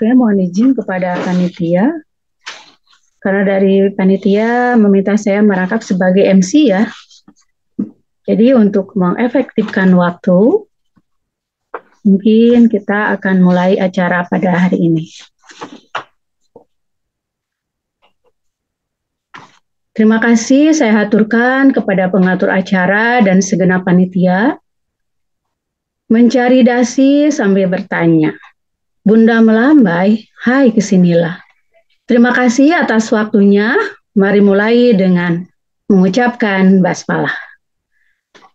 Oke, mohon izin kepada panitia. Karena dari panitia meminta saya merangkap sebagai MC ya. Jadi untuk mengefektifkan waktu, mungkin kita akan mulai acara pada hari ini. Terima kasih saya haturkan kepada pengatur acara dan segenap panitia. Mencari dasi sambil bertanya. Bunda melambai, hai kesinilah. Terima kasih atas waktunya. Mari mulai dengan mengucapkan basmalah.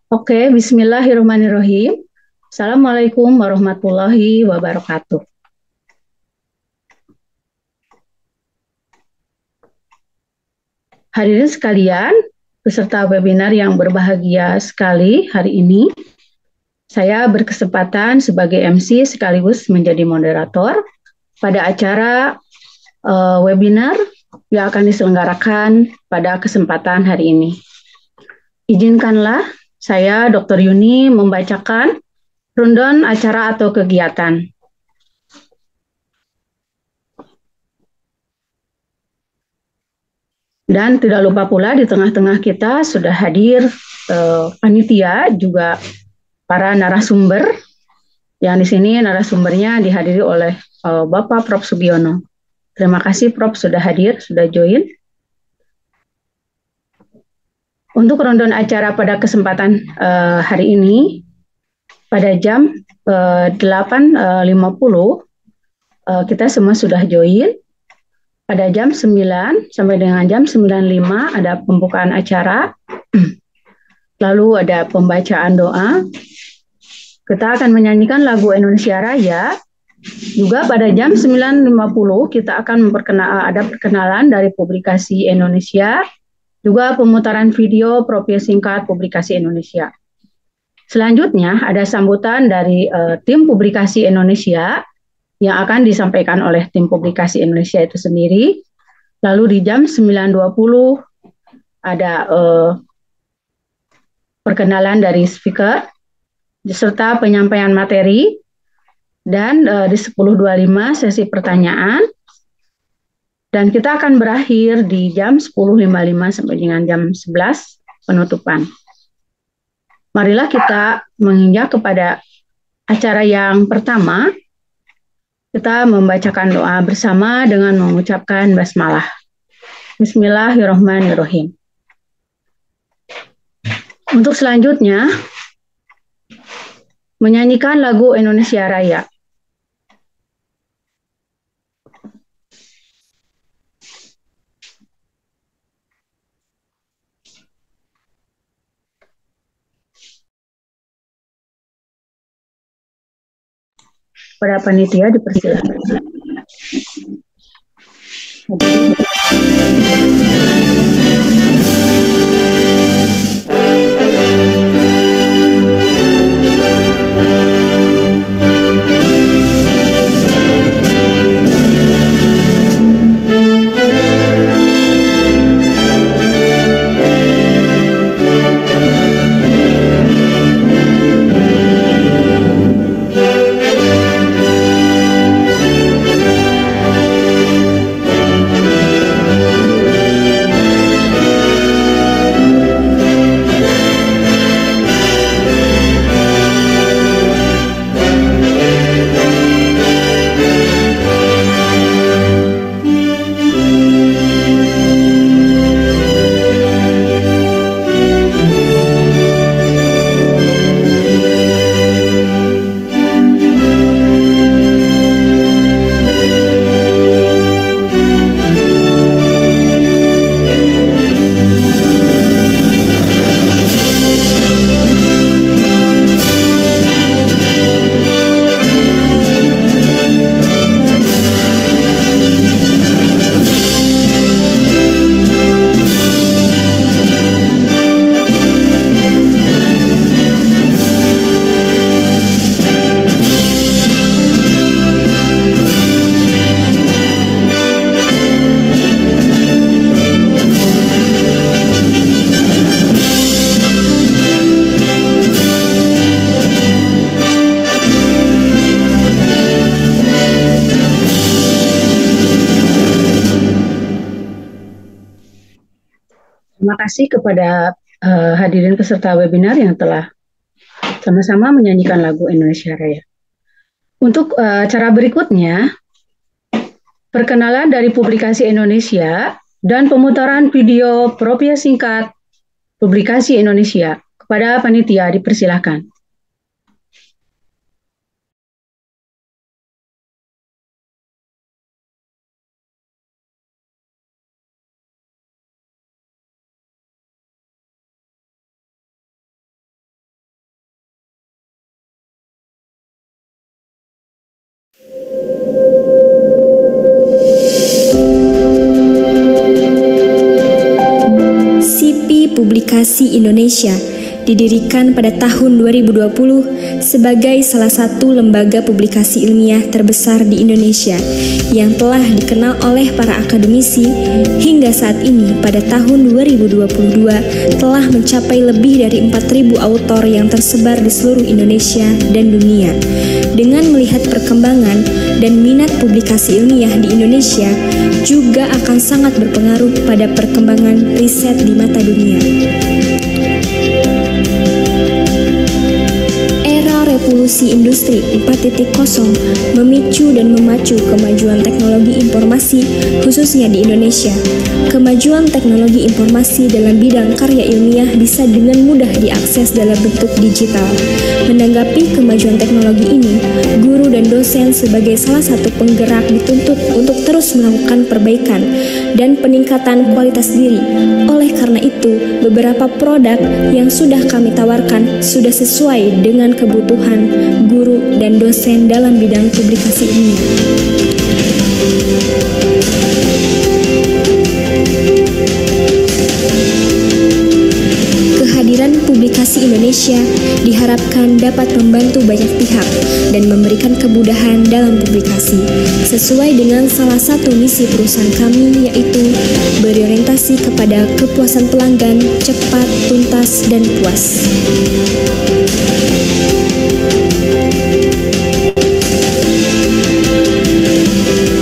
Oke, bismillahirrahmanirrahim. Assalamualaikum warahmatullahi wabarakatuh. Hadirin sekalian, peserta webinar yang berbahagia sekali hari ini, saya berkesempatan sebagai MC sekaligus menjadi moderator pada acara webinar yang akan diselenggarakan pada kesempatan hari ini. Izinkanlah saya, Dr. Yuni, membacakan rundown acara atau kegiatan. Dan tidak lupa pula di tengah-tengah kita sudah hadir panitia, juga para narasumber, yang di sini narasumbernya dihadiri oleh Bapak Prof. Subiono. Terima kasih Prof. sudah hadir, sudah join. Untuk rundown acara pada kesempatan hari ini, pada jam 8.50, kita semua sudah join. Pada jam 9 sampai dengan jam 9.05 ada pembukaan acara, lalu ada pembacaan doa. Kita akan menyanyikan lagu Indonesia Raya. Juga pada jam 9.50 kita akan ada perkenalan dari Publikasi Indonesia, juga pemutaran video profil singkat Publikasi Indonesia. Selanjutnya ada sambutan dari tim Publikasi Indonesia yang akan disampaikan oleh tim Publikasi Indonesia itu sendiri. Lalu di jam 9.20 ada perkenalan dari speaker, serta penyampaian materi, dan di 10.25 sesi pertanyaan, dan kita akan berakhir di jam 10.55 sampai dengan jam 11 penutupan. Marilah kita menginjak kepada acara yang pertama. Kita membacakan doa bersama dengan mengucapkan basmalah. Bismillahirrahmanirrahim. Untuk selanjutnya, menyanyikan lagu Indonesia Raya. Pada panitia dipersilakan. Terima kasih kepada hadirin peserta webinar yang telah sama-sama menyanyikan lagu Indonesia Raya. Untuk cara berikutnya, perkenalan dari publikasi Indonesia dan pemutaran video propia singkat publikasi Indonesia. Kepada panitia dipersilahkan. SIPI Publikasi Indonesia didirikan pada tahun 2020 sebagai salah satu lembaga publikasi ilmiah terbesar di Indonesia yang telah dikenal oleh para akademisi hingga saat ini pada tahun 2022 telah mencapai lebih dari 4.000 autor yang tersebar di seluruh Indonesia dan dunia. Dengan melihat perkembangan dan minat publikasi ilmiah di Indonesia juga akan sangat berpengaruh pada perkembangan riset di mata dunia. Revolusi Industri 4.0 memicu dan memacu kemajuan teknologi informasi khususnya di Indonesia. Kemajuan teknologi informasi dalam bidang karya ilmiah bisa dengan mudah diakses dalam bentuk digital. Menanggapi kemajuan teknologi ini, guru dan dosen sebagai salah satu penggerak dituntut untuk terus melakukan perbaikan dan peningkatan kualitas diri. Oleh karena itu, beberapa produk yang sudah kami tawarkan sudah sesuai dengan kebutuhan guru dan dosen dalam bidang publikasi ini. Kehadiran publikasi Indonesia diharapkan dapat membantu banyak pihak dan memberikan kemudahan dalam publikasi, sesuai dengan salah satu misi perusahaan kami, yaitu berorientasi kepada kepuasan pelanggan cepat, tuntas, dan puas.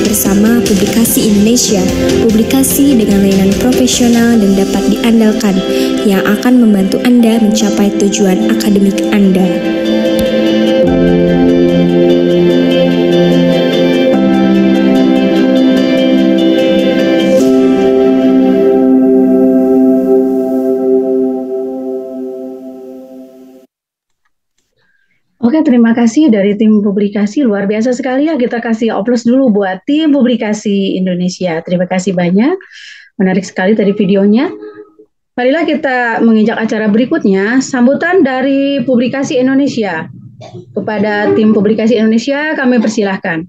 Bersama Publikasi Indonesia, publikasi dengan layanan profesional dan dapat diandalkan yang akan membantu Anda mencapai tujuan akademik Anda. Oke, terima kasih dari tim publikasi. Luar biasa sekali ya, kita kasih aplaus dulu buat tim publikasi Indonesia. Terima kasih banyak, menarik sekali tadi videonya. Marilah kita menginjak acara berikutnya, sambutan dari publikasi Indonesia. Kepada tim publikasi Indonesia, kami persilahkan.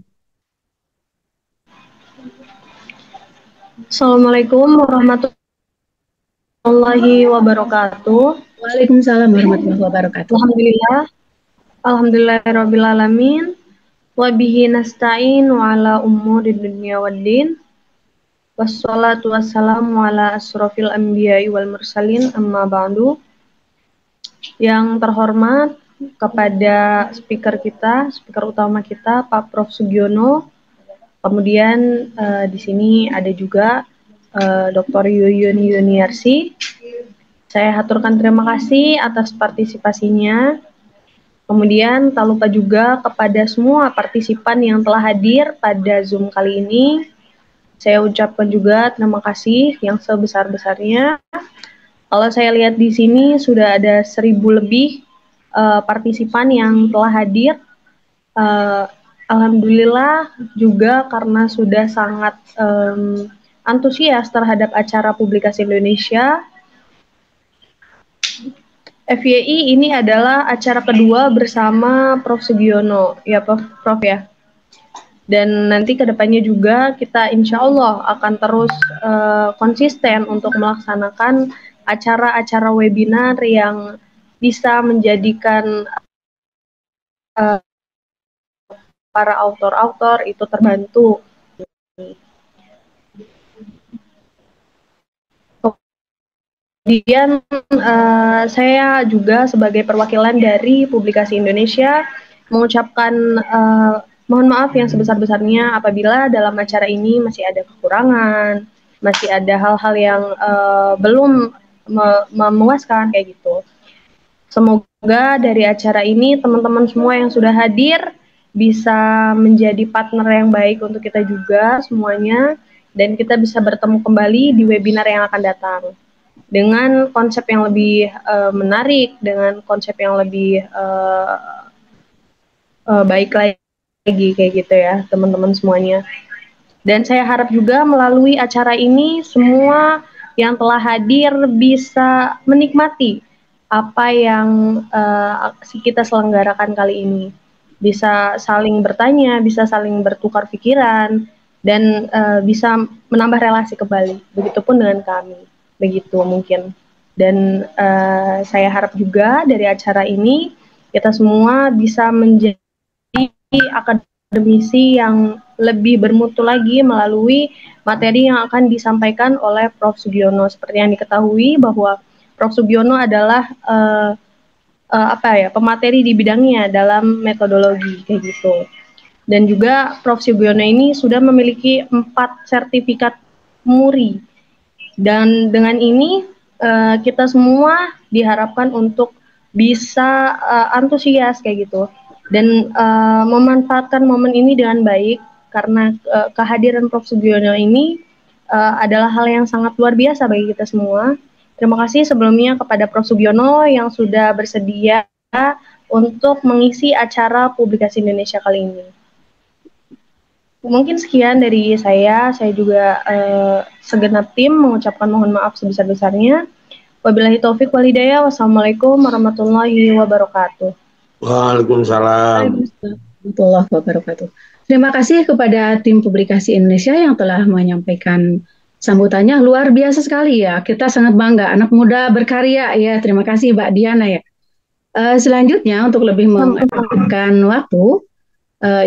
Assalamualaikum warahmatullahi wabarakatuh. Waalaikumsalam warahmatullahi wabarakatuh. Alhamdulillahirrabbilalamin. Wabihi nasta'in wa ala umuri dunya waddin. Wassalatu wassalamu ala asrofil anbiya'i wal mursalin amma ba'du. Yang terhormat kepada speaker utama kita, Pak Prof. Sugiono. Kemudian di sini ada juga Dr. Yuyun Yuniarsi. Saya haturkan terima kasih atas partisipasinya. Kemudian tak lupa juga kepada semua partisipan yang telah hadir pada Zoom kali ini. Saya ucapkan juga terima kasih yang sebesar-besarnya. Kalau saya lihat di sini sudah ada 1.000 lebih partisipan yang telah hadir. Alhamdulillah juga karena sudah sangat antusias terhadap acara publikasi Indonesia. FYI ini adalah acara kedua bersama Prof. Sugiono, ya Prof ya. Dan nanti kedepannya juga kita insya Allah akan terus konsisten untuk melaksanakan acara-acara webinar yang bisa menjadikan para autor-autor itu terbantu. Kemudian saya juga sebagai perwakilan dari Publikasi Indonesia mengucapkan mohon maaf yang sebesar-besarnya apabila dalam acara ini masih ada kekurangan, masih ada hal-hal yang belum memuaskan kayak gitu. Semoga dari acara ini teman-teman semua yang sudah hadir bisa menjadi partner yang baik untuk kita juga semuanya, dan kita bisa bertemu kembali di webinar yang akan datang dengan konsep yang lebih menarik, dengan konsep yang lebih baik lagi kayak gitu ya teman-teman semuanya. Dan saya harap juga melalui acara ini semua yang telah hadir bisa menikmati apa yang kita selenggarakan kali ini. Bisa saling bertanya, bisa saling bertukar pikiran, dan bisa menambah relasi kembali. Begitupun dengan kami, begitu mungkin. Dan saya harap juga dari acara ini kita semua bisa menjadi akademisi yang lebih bermutu lagi melalui materi yang akan disampaikan oleh Prof. Sugiono. Seperti yang diketahui bahwa Prof. Sugiono adalah pemateri di bidangnya dalam metodologi kayak gitu. Dan juga Prof. Sugiono ini sudah memiliki 4 sertifikat MURI. Dan dengan ini kita semua diharapkan untuk bisa antusias kayak gitu dan memanfaatkan momen ini dengan baik, karena kehadiran Prof. Sugiono ini adalah hal yang sangat luar biasa bagi kita semua. Terima kasih sebelumnya kepada Prof. Sugiono yang sudah bersedia untuk mengisi acara Publikasi Indonesia kali ini. Mungkin sekian dari saya juga segenap tim mengucapkan mohon maaf sebesar-besarnya. Wabillahi taufik wal hidayah. Wassalamualaikum warahmatullahi wabarakatuh. Waalaikumsalam warahmatullahi wabarakatuh. Terima kasih kepada tim Publikasi Indonesia yang telah menyampaikan sambutannya. Luar biasa sekali ya, kita sangat bangga, anak muda berkarya ya. Terima kasih Mbak Diana ya. Selanjutnya untuk lebih mengefektifkan waktu,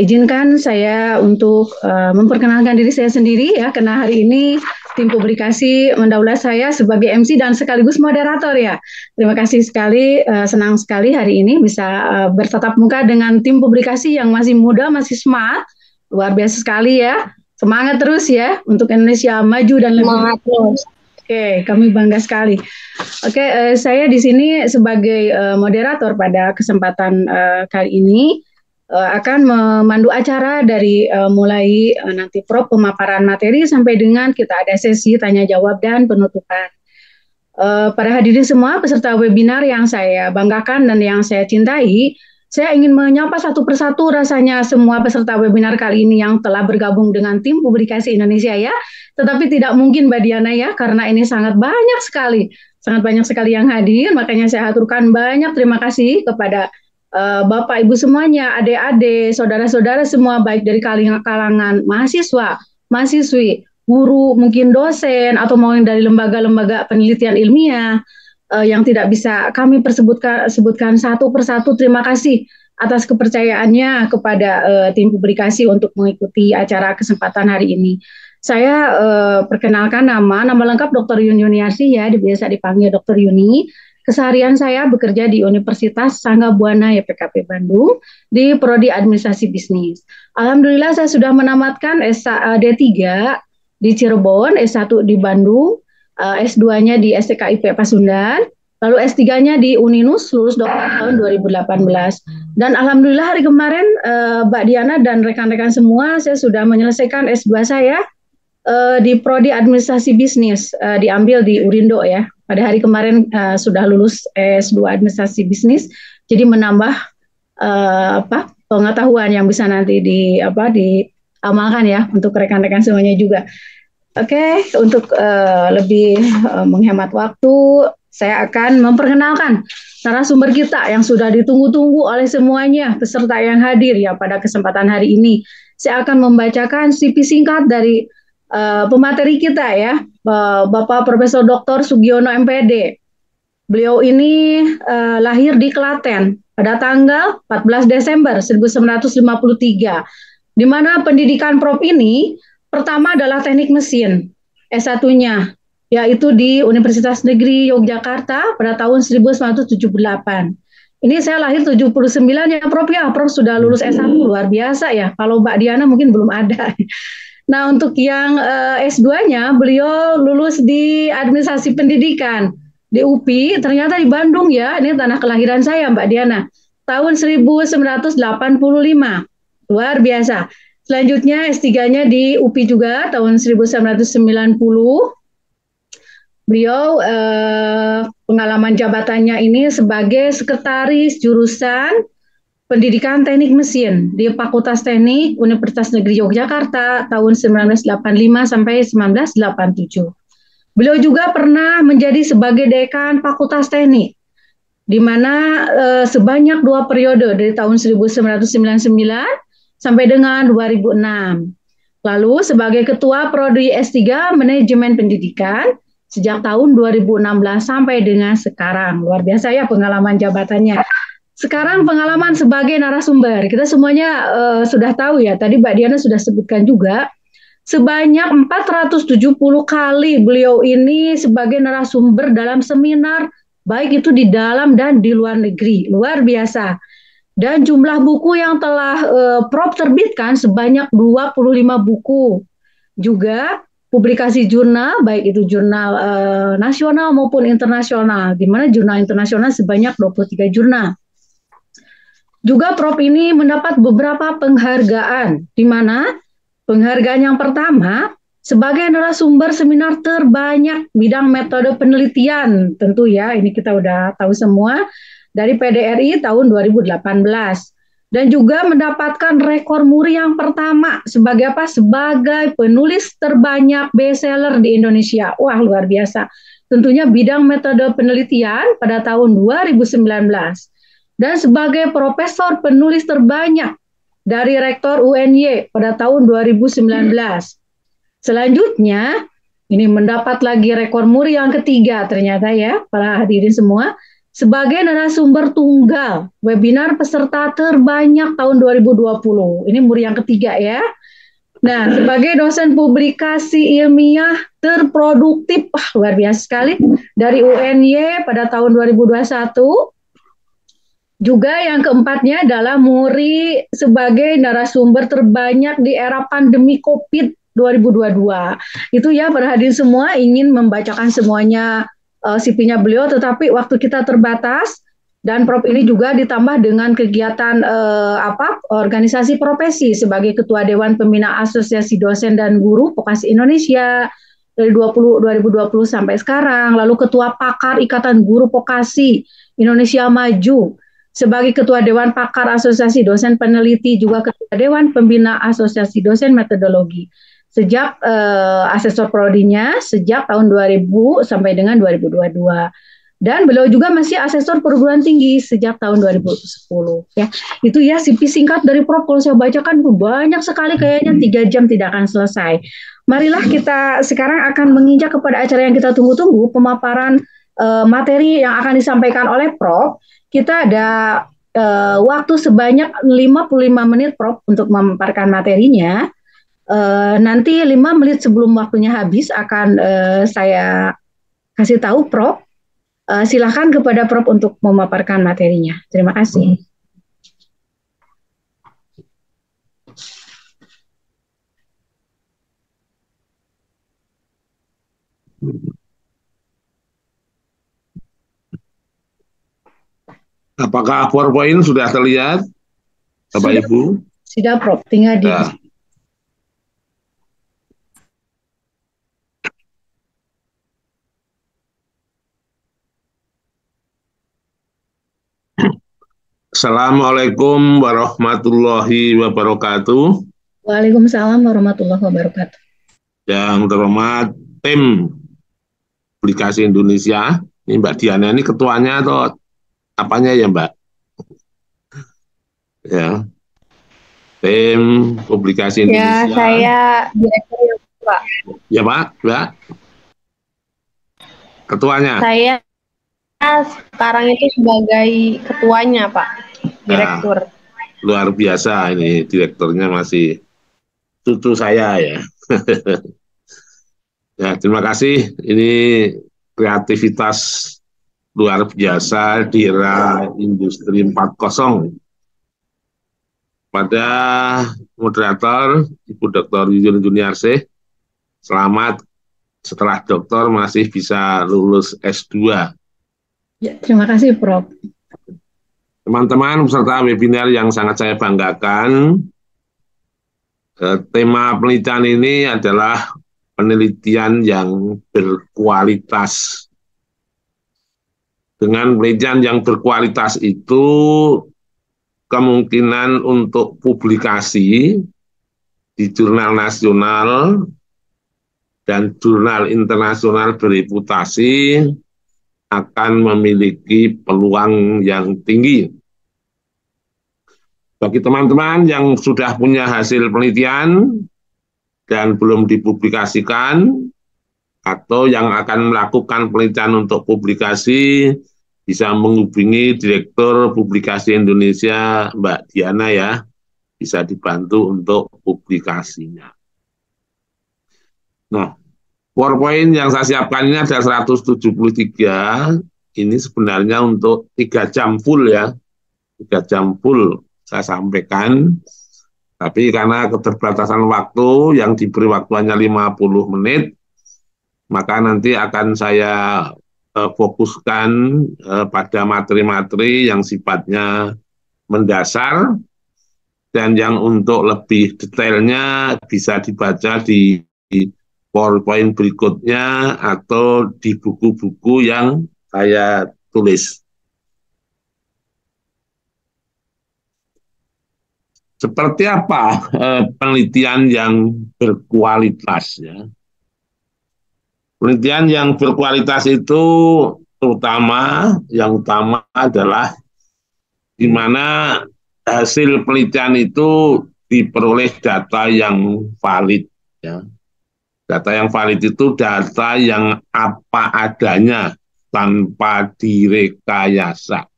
izinkan saya untuk memperkenalkan diri saya sendiri ya, karena hari ini tim Publikasi mendaulat saya sebagai MC dan sekaligus moderator ya. Terima kasih sekali, senang sekali hari ini bisa bertatap muka dengan tim Publikasi yang masih muda, masih smart, luar biasa sekali ya. Semangat terus ya untuk Indonesia maju dan lebih. Semangat terus. Oke, kami bangga sekali. Oke, saya di sini sebagai moderator pada kesempatan kali ini. Akan memandu acara dari mulai nanti pemaparan materi sampai dengan kita ada sesi tanya jawab dan penutupan. Para hadirin semua peserta webinar yang saya banggakan dan yang saya cintai, saya ingin menyapa satu persatu rasanya semua peserta webinar kali ini yang telah bergabung dengan tim Publikasi Indonesia ya. Tetapi tidak mungkin Mbak Diana ya, karena ini sangat banyak sekali yang hadir, makanya saya aturkan banyak terima kasih kepada Bapak Ibu semuanya, adik-adik, saudara-saudara semua, baik dari kalangan mahasiswa, mahasiswi, guru, mungkin dosen, atau mau dari lembaga-lembaga penelitian ilmiah yang tidak bisa kami sebutkan satu persatu. Terima kasih atas kepercayaannya kepada tim Publikasi untuk mengikuti acara kesempatan hari ini. Saya perkenalkan nama lengkap Dr. Yuni Yuniarsi ya, biasa dipanggil Dr. Yuni. Keseharian saya bekerja di Universitas Sangga Buana YPKP Bandung di Prodi Administrasi Bisnis. Alhamdulillah saya sudah menamatkan D3 di Cirebon, S1 di Bandung, S2-nya di STKIP Pasundan, lalu S3-nya di Uninus, lulus dokter tahun 2018. Dan alhamdulillah hari kemarin Mbak Diana dan rekan-rekan semua, saya sudah menyelesaikan S2 saya di Prodi Administrasi Bisnis, diambil di Urindo ya. Pada hari kemarin sudah lulus S2 Administrasi Bisnis, jadi menambah pengetahuan yang bisa nanti diamalkan ya untuk rekan-rekan semuanya juga. Oke, untuk lebih menghemat waktu, saya akan memperkenalkan narasumber kita yang sudah ditunggu-tunggu oleh semuanya peserta yang hadir ya pada kesempatan hari ini. Saya akan membacakan CV singkat dari pemateri kita ya, Bapak Profesor Dr. Sugiono MPD. Beliau ini lahir di Klaten pada tanggal 14 Desember 1953, di mana pendidikan Prof ini pertama adalah teknik mesin, S1-nya, yaitu di Universitas Negeri Yogyakarta pada tahun 1978. Ini saya lahir 79 ya Prof ya, Prof sudah lulus S1, luar biasa ya, kalau Mbak Diana mungkin belum ada. Nah, untuk yang S2-nya, beliau lulus di Administrasi Pendidikan di UPI, ternyata di Bandung ya, ini tanah kelahiran saya Mbak Diana, tahun 1985, luar biasa. Selanjutnya S3-nya di UPI juga tahun 1990. Beliau pengalaman jabatannya ini sebagai sekretaris jurusan Pendidikan Teknik Mesin di Fakultas Teknik Universitas Negeri Yogyakarta tahun 1985 sampai 1987. Beliau juga pernah menjadi sebagai dekan Fakultas Teknik, di mana sebanyak 2 periode dari tahun 1999 sampai dengan 2006. Lalu sebagai Ketua Prodi S3 Manajemen Pendidikan sejak tahun 2016 sampai dengan sekarang. Luar biasa ya pengalaman jabatannya. Sekarang pengalaman sebagai narasumber. Kita semuanya sudah tahu ya, tadi Mbak Diana sudah sebutkan juga, sebanyak 470 kali beliau ini sebagai narasumber dalam seminar, baik itu di dalam dan di luar negeri. Luar biasa. Dan jumlah buku yang telah Prof terbitkan sebanyak 25 buku. Juga publikasi jurnal, baik itu jurnal nasional maupun internasional, di mana jurnal internasional sebanyak 23 jurnal. Juga Prof ini mendapat beberapa penghargaan, di mana penghargaan yang pertama sebagai narasumber seminar terbanyak bidang metode penelitian, tentu ya, ini kita udah tahu semua, dari PDRI tahun 2018. Dan juga mendapatkan rekor muri yang pertama sebagai apa? Sebagai penulis terbanyak bestseller di Indonesia. Wah, luar biasa. Tentunya bidang metode penelitian pada tahun 2019. Dan sebagai profesor penulis terbanyak dari Rektor UNY pada tahun 2019. Selanjutnya, ini mendapat lagi rekor muri yang ketiga ternyata ya, para hadirin semua, sebagai narasumber tunggal webinar peserta terbanyak tahun 2020. Ini muri yang ketiga ya. Nah, sebagai dosen publikasi ilmiah terproduktif, luar biasa sekali, dari UNY pada tahun 2021. Juga yang keempatnya adalah muri sebagai narasumber terbanyak di era pandemi COVID 2022. Itu ya, para hadirin semua, ingin membacakan semuanya CV-nya beliau, tetapi waktu kita terbatas, dan Prof ini juga ditambah dengan kegiatan organisasi profesi sebagai Ketua Dewan Pembina Asosiasi Dosen dan Guru Vokasi Indonesia dari 2020 sampai sekarang, lalu Ketua Pakar Ikatan Guru Vokasi Indonesia Maju, sebagai Ketua Dewan Pakar Asosiasi Dosen Peneliti, juga Ketua Dewan Pembina Asosiasi Dosen Metodologi. Sejak asesor prodinya sejak tahun 2000 sampai dengan 2022. Dan beliau juga masih asesor perguruan tinggi sejak tahun 2010 ya. Itu ya CV singkat dari Prof, kalau saya bacakan banyak sekali, kayaknya 3 jam tidak akan selesai. Marilah kita sekarang akan menginjak kepada acara yang kita tunggu-tunggu, pemaparan materi yang akan disampaikan oleh Prof. Kita ada waktu sebanyak 55 menit Prof untuk memaparkan materinya. Nanti 5 menit sebelum waktunya habis akan saya kasih tahu Prof. Silakan kepada Prof untuk memaparkan materinya. Terima kasih. Apakah PowerPoint sudah terlihat, Bapak Ibu? Sudah Prof, tinggal di... Assalamualaikum warahmatullahi wabarakatuh. Waalaikumsalam warahmatullahi wabarakatuh. Yang terhormat tim Publikasi Indonesia, ini Mbak Diana ini ketuanya atau apanya ya Mbak? Ya, tim Publikasi Indonesia. Ya, saya direkturnya Pak. Ya Pak, Mbak. Ketuanya. Saya sekarang itu sebagai ketuanya Pak. Direktur. Nah, luar biasa, ini direkturnya masih cucu saya ya. Ya, terima kasih. Ini kreativitas luar biasa di era industri 4.0. Pada moderator Ibu Dr. Yuyun Juniarsih, selamat setelah doktor masih bisa lulus S2. Ya, terima kasih, Prof. Teman-teman peserta webinar yang sangat saya banggakan, tema penelitian ini adalah penelitian yang berkualitas. Dengan penelitian yang berkualitas itu, kemungkinan untuk publikasi di jurnal nasional dan jurnal internasional bereputasi akan memiliki peluang yang tinggi. Bagi teman-teman yang sudah punya hasil penelitian dan belum dipublikasikan, atau yang akan melakukan penelitian untuk publikasi, bisa menghubungi Direktur Publikasi Indonesia, Mbak Diana ya, bisa dibantu untuk publikasinya. Nah, PowerPoint yang saya siapkan ini ada 173, ini sebenarnya untuk 3 jam full ya, 3 jam full saya sampaikan, tapi karena keterbatasan waktu yang diberi waktu hanya 50 menit, maka nanti akan saya fokuskan pada materi-materi yang sifatnya mendasar, dan yang untuk lebih detailnya bisa dibaca di PowerPoint berikutnya atau di buku-buku yang saya tulis. Seperti apa penelitian yang berkualitas ya? Penelitian yang berkualitas itu yang utama adalah di mana hasil penelitian itu diperoleh data yang valid ya. Data yang valid itu data yang apa adanya tanpa direkayasa.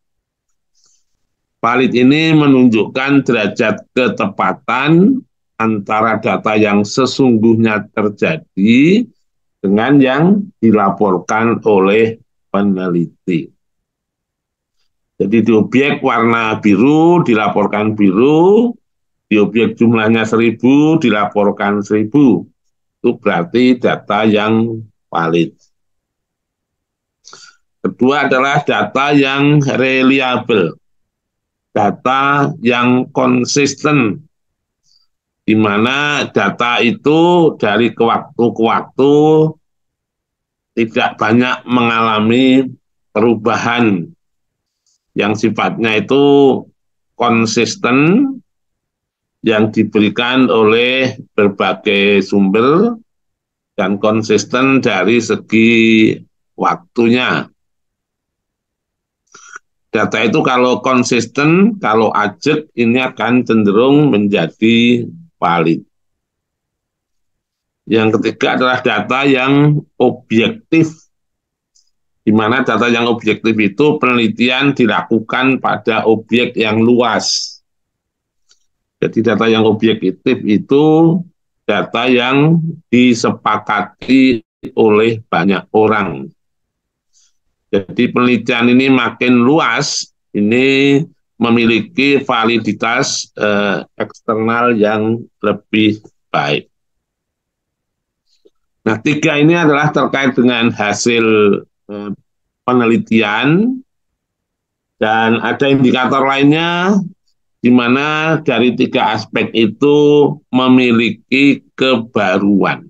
Valid ini menunjukkan derajat ketepatan antara data yang sesungguhnya terjadi dengan yang dilaporkan oleh peneliti. Jadi di objek warna biru dilaporkan biru, di objek jumlahnya 1000 dilaporkan 1000. Itu berarti data yang valid. Kedua adalah data yang reliable, data yang konsisten, di mana data itu dari ke waktu tidak banyak mengalami perubahan, yang sifatnya itu konsisten, yang diberikan oleh berbagai sumber, dan konsisten dari segi waktunya. Data itu kalau konsisten, kalau ajak, ini akan cenderung menjadi valid. Yang ketiga adalah data yang objektif, di mana data yang objektif itu penelitian dilakukan pada objek yang luas. Jadi data yang objektif itu data yang disepakati oleh banyak orang. Jadi penelitian ini makin luas, ini memiliki validitas eksternal yang lebih baik. Nah, 3 ini adalah terkait dengan hasil penelitian, dan ada indikator lainnya di mana dari 3 aspek itu memiliki kebaruan.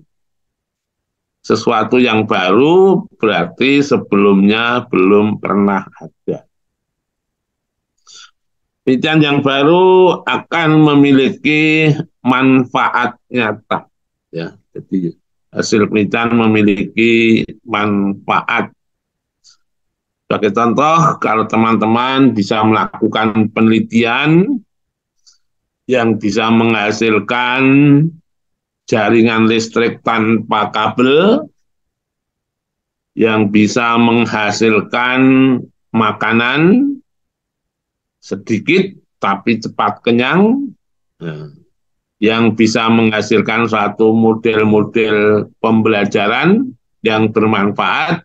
Sesuatu yang baru berarti sebelumnya belum pernah ada. Penelitian yang baru akan memiliki manfaat nyata. Ya, jadi hasil penelitian memiliki manfaat. Sebagai contoh, kalau teman-teman bisa melakukan penelitian yang bisa menghasilkan jaringan listrik tanpa kabel, yang bisa menghasilkan makanan sedikit tapi cepat kenyang, yang bisa menghasilkan suatu model-model pembelajaran yang bermanfaat,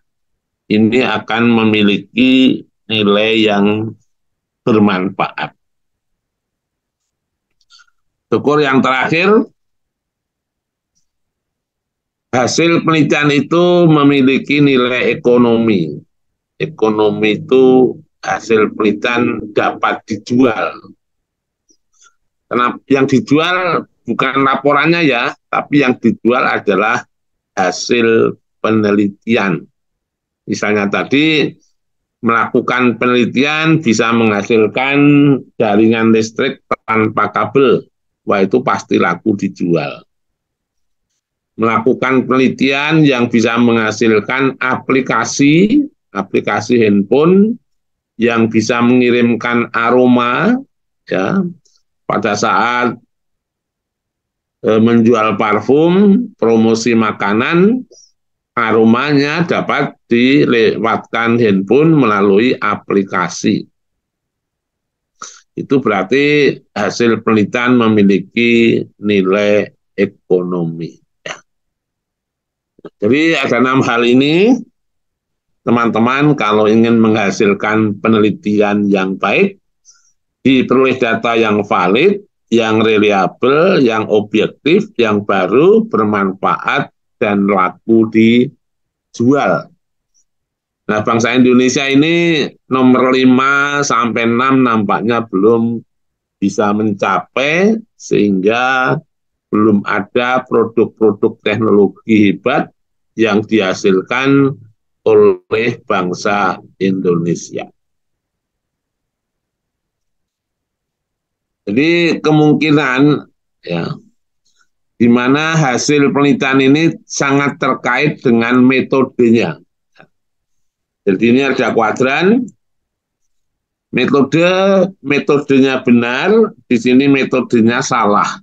ini akan memiliki nilai yang bermanfaat. Syukur yang terakhir, hasil penelitian itu memiliki nilai ekonomi. ekonomi itu hasil penelitian dapat dijual. Karena yang dijual bukan laporannya ya, tapi yang dijual adalah hasil penelitian. Misalnya tadi melakukan penelitian bisa menghasilkan jaringan listrik tanpa kabel, wah itu pasti laku dijual. Melakukan penelitian yang bisa menghasilkan aplikasi handphone yang bisa mengirimkan aroma ya pada saat menjual parfum, promosi makanan, aromanya dapat dilewatkan handphone melalui aplikasi. Itu berarti hasil penelitian memiliki nilai ekonomi. Ya. Jadi ada 6 hal ini, teman-teman kalau ingin menghasilkan penelitian yang baik, diperoleh data yang valid, yang reliable, yang objektif, yang baru, bermanfaat, dan laku dijual. Nah, bangsa Indonesia ini nomor 5 sampai 6 nampaknya belum bisa mencapai, sehingga belum ada produk-produk teknologi hebat yang dihasilkan oleh bangsa Indonesia. Jadi kemungkinan ya di mana hasil penelitian ini sangat terkait dengan metodenya. Jadi ini ada kuadran, metodenya benar, di sini metodenya salah.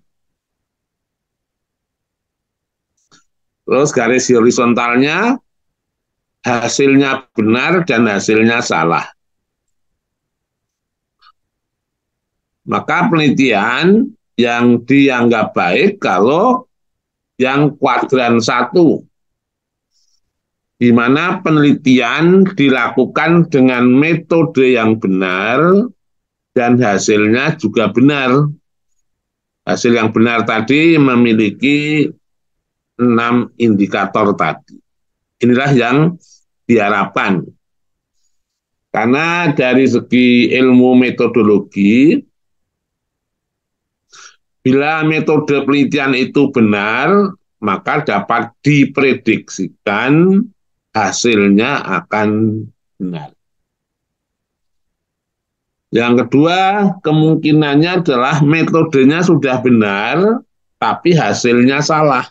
Terus garis horizontalnya, hasilnya benar dan hasilnya salah. Maka penelitian yang dianggap baik kalau yang kuadran 1, di mana penelitian dilakukan dengan metode yang benar dan hasilnya juga benar. Hasil yang benar tadi memiliki 6 indikator tadi. Inilah yang diharapkan. Karena dari segi ilmu metodologi, bila metode penelitian itu benar, maka dapat diprediksikan hasilnya akan benar. Yang kedua, kemungkinannya adalah metodenya sudah benar, tapi hasilnya salah.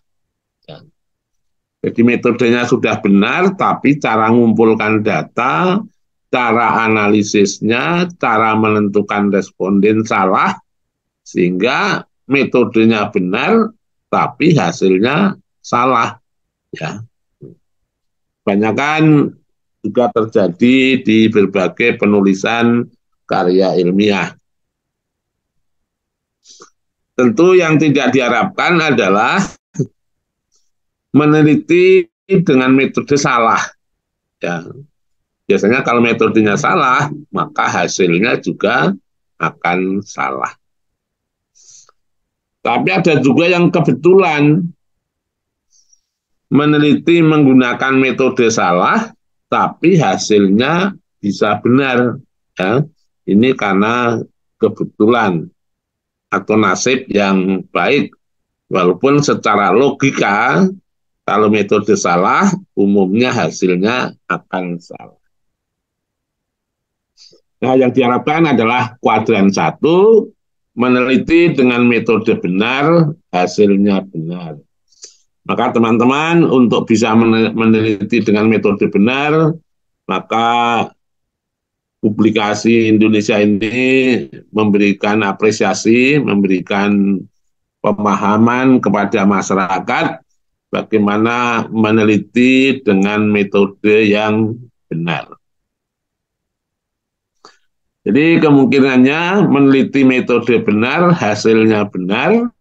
Jadi metodenya sudah benar, tapi cara mengumpulkan data, cara analisisnya, cara menentukan responden salah, sehingga metodenya benar, tapi hasilnya salah. Ya, kebanyakan juga terjadi di berbagai penulisan karya ilmiah. Tentu yang tidak diharapkan adalah meneliti dengan metode salah. Ya, biasanya kalau metodenya salah, maka hasilnya juga akan salah. Tapi ada juga yang kebetulan meneliti menggunakan metode salah, tapi hasilnya bisa benar. Ya, ini karena kebetulan atau nasib yang baik. Walaupun secara logika, kalau metode salah, umumnya hasilnya akan salah. Nah, yang diharapkan adalah kuadran 1, meneliti dengan metode benar, hasilnya benar. Maka teman-teman untuk bisa meneliti dengan metode benar, maka publikasi Indonesia ini memberikan apresiasi, memberikan pemahaman kepada masyarakat bagaimana meneliti dengan metode yang benar. Jadi kemungkinannya meneliti metode benar, hasilnya benar,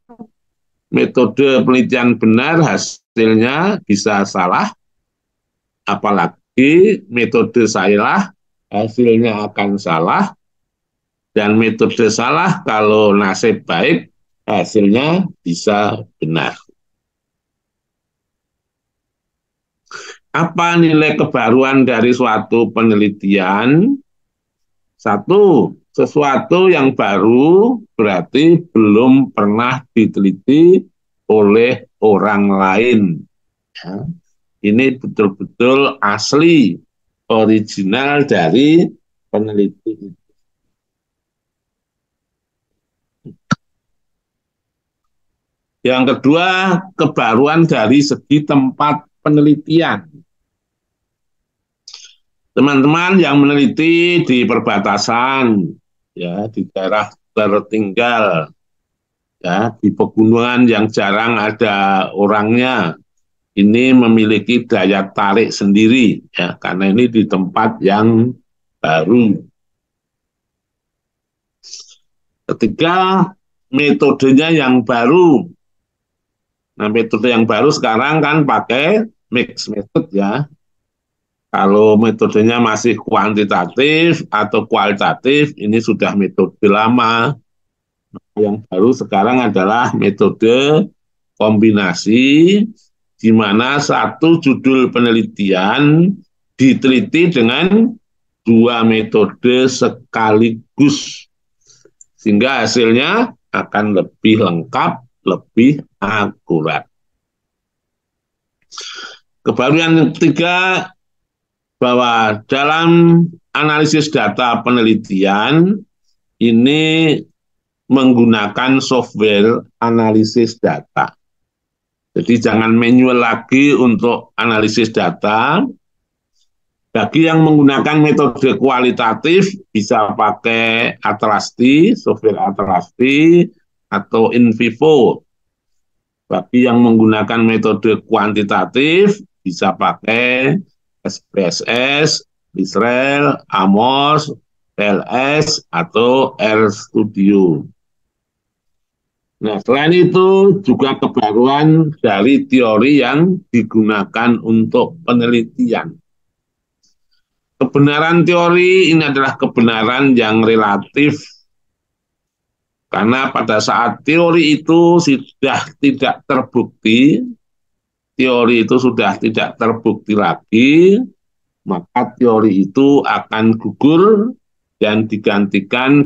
metode penelitian benar, hasilnya bisa salah, apalagi metode salah, hasilnya akan salah, dan metode salah kalau nasib baik, hasilnya bisa benar. Apa nilai kebaruan dari suatu penelitian? Satu, sesuatu yang baru berarti belum pernah diteliti oleh orang lain. Ya. Ini betul-betul asli, original dari peneliti. Yang kedua, kebaruan dari segi tempat penelitian. Teman-teman yang meneliti di perbatasan, ya, di daerah tertinggal, ya, di pegunungan yang jarang ada orangnya, ini memiliki daya tarik sendiri, ya, karena ini di tempat yang baru. Ketiga, metodenya yang baru. Nah, metode yang baru sekarang kan pakai mix method, ya. Kalau metodenya masih kuantitatif atau kualitatif, ini sudah metode lama. Yang baru sekarang adalah metode kombinasi, di mana satu judul penelitian diteliti dengan dua metode sekaligus, sehingga hasilnya akan lebih lengkap, lebih akurat. Kebaruan yang ketiga, bahwa dalam analisis data penelitian ini menggunakan software analisis data. Jadi jangan manual lagi untuk analisis data. Bagi yang menggunakan metode kualitatif bisa pakai Atrasti, software Atrasti atau InVivo. Bagi yang menggunakan metode kuantitatif bisa pakai SPSS, Israel, Amos, PLS, atau RStudio. Nah, selain itu juga kebaruan dari teori yang digunakan untuk penelitian. Kebenaran teori ini adalah kebenaran yang relatif, karena pada saat teori itu sudah tidak terbukti, teori itu sudah tidak terbukti lagi, maka teori itu akan gugur dan digantikan